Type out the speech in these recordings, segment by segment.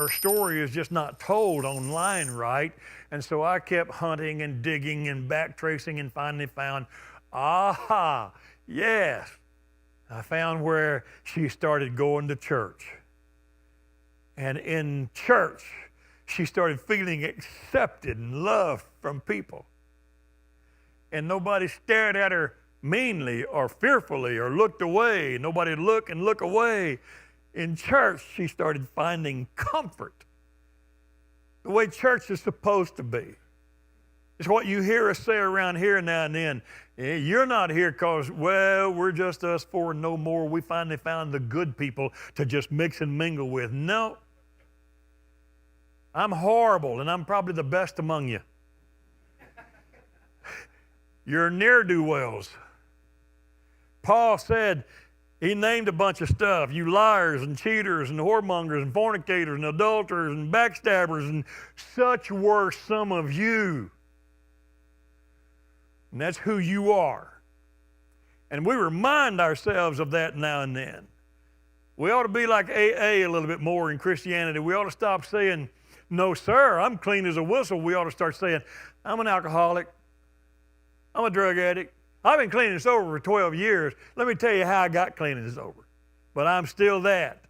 her story is just not told online right. And so I kept hunting and digging and back tracing and finally found, aha, yes. I found where she started going to church. And in church, she started feeling accepted and loved from people. And nobody stared at her meanly or fearfully or looked away. Nobody look and look away. In church, she started finding comfort. The way church is supposed to be. It's what you hear us say around here now and then. You're not here because, well, we're just us four and no more. We finally found the good people to just mix and mingle with. No. I'm horrible, and I'm probably the best among you. You're ne'er-do-wells. Paul said, he named a bunch of stuff. You liars and cheaters and whoremongers and fornicators and adulterers and backstabbers, and such were some of you. And that's who you are. And we remind ourselves of that now and then. We ought to be like AA a little bit more in Christianity. We ought to stop saying, no, sir, I'm clean as a whistle. We ought to start saying, I'm an alcoholic. I'm a drug addict. I've been clean and sober for 12 years. Let me tell you how I got clean and sober. But I'm still that.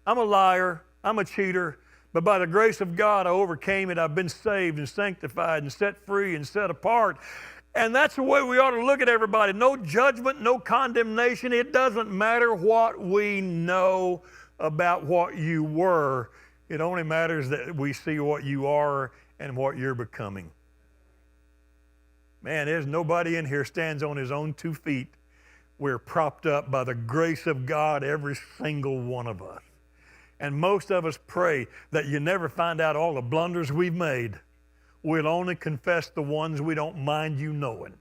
I'm a liar. I'm a cheater. But by the grace of God, I overcame it. I've been saved and sanctified and set free and set apart. And that's the way we ought to look at everybody. No judgment, no condemnation. It doesn't matter what we know about what you were. It only matters that we see what you are and what you're becoming. Man, there's nobody in here stands on his own 2 feet. We're propped up by the grace of God, every single one of us. And most of us pray that you never find out all the blunders we've made. We'll only confess the ones we don't mind you knowing.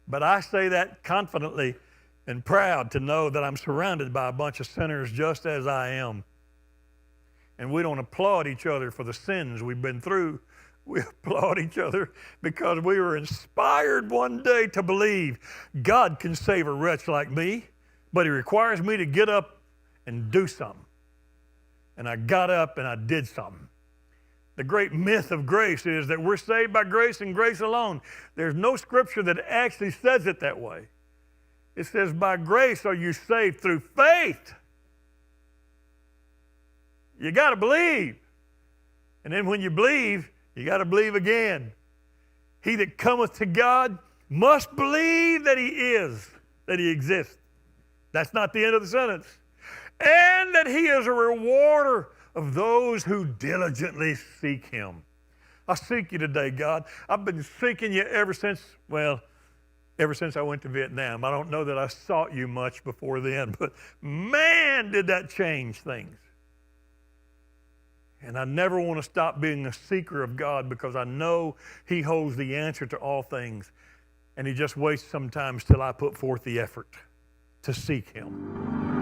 But I say that confidently and proud to know that I'm surrounded by a bunch of sinners just as I am. And we don't applaud each other for the sins we've been through. We applaud each other because we were inspired one day to believe God can save a wretch like me, but He requires me to get up and do something. And I got up and I did something. The great myth of grace is that we're saved by grace and grace alone. There's no scripture that actually says it that way. It says, by grace are you saved through faith. You got to believe. And then when you believe, you got to believe again. He that cometh to God must believe that He is, that He exists. That's not the end of the sentence. And that He is a rewarder of those who diligently seek Him. I seek you today, God. I've been seeking you ever since I went to Vietnam. I don't know that I sought you much before then, but man, did that change things. And I never want to stop being a seeker of God because I know He holds the answer to all things. And He just waits sometimes till I put forth the effort to seek Him.